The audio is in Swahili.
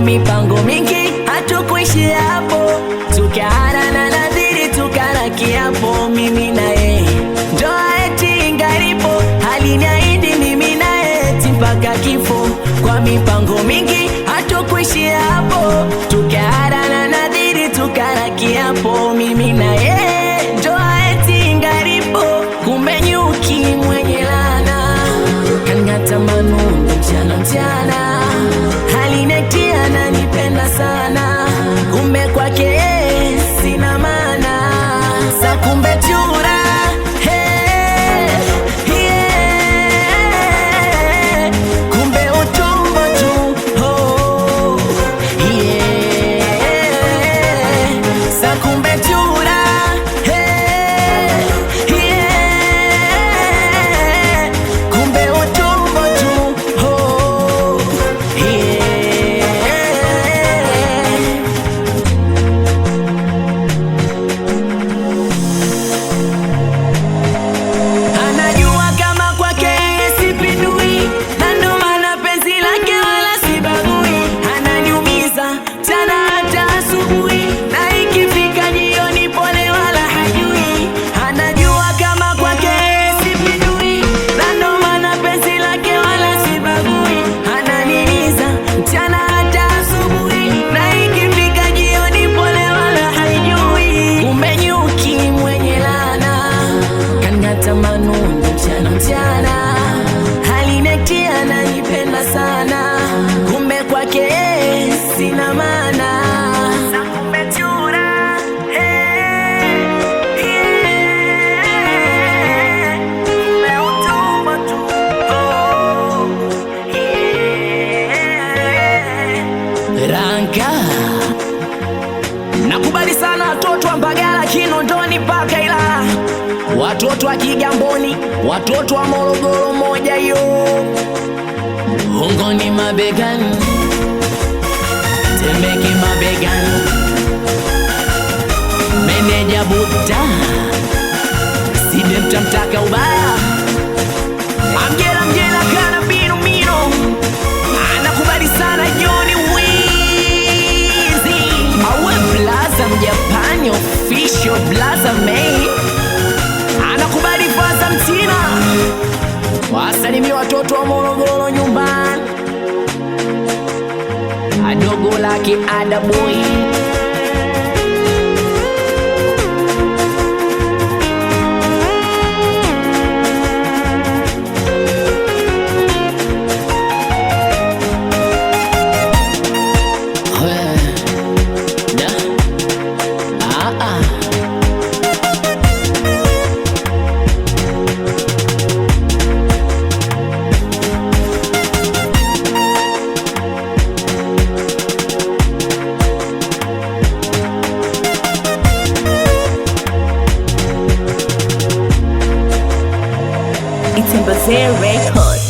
mipango mingi hatukuishi hapo, tukaana na nadhiri tukana kiapo, mimi na yeye ndoa eti ingaripo, aliniahidi mimi na yeye mpaka kifo. Kwa mipango mingi hatukuishi hapo, tukaana na nadhiri tukana kiapo, mimi na yeye ndoa eti ingaripo, kumbe nyuki mwenye laana kaning'ata manundo mchana mchana, alinitia ananipenda sana, kumbe kwake sina maana, sa kumbe chura. Hey, yeah. Kumbe utumbo tu, oh, yeah. Sa kumbe chura. Hey, yeah. Kumbe utumbo tu, oh, yeah. Anajua kama kwake sipindui, na ndo maana penzi lake wala sibagui. Ananiumiza mchana hata asubuhi, na ikifika jioni pole wala hajui. Anajua kama kwake sipindui, na ndo maana penzi lake wala sibagui. Ananiumiza mchana hata asubuhi, na ikifika jioni pole wala hajui. Kumbe nyuki mwenye laana kaning'ata manundo mchana mchana, alinitia ananipenda sana, kumbe kwake sina maana, sa kumbe chura. Hey, yeah. Kumbe utumbo tu, oh, yeah. Ranka nakubali sana watoto wa Mbagala, Kinondoni mpaka Ilala, watoto wa Kigamboni, watoto wa Morogoro moja yo, Ungoni mabegani, Temeke mabegani, meneja Buta Side mtamtaka ubaya, Mgela kana binu mino, anakubali sana Johnny Wizi, awe Blaza Mjapani official Blaza May, anakubali Faza Mtina, wasalimi watoto wa Morogoro nyumbani, adogo lake Adaboy. It's in Bazaar Records.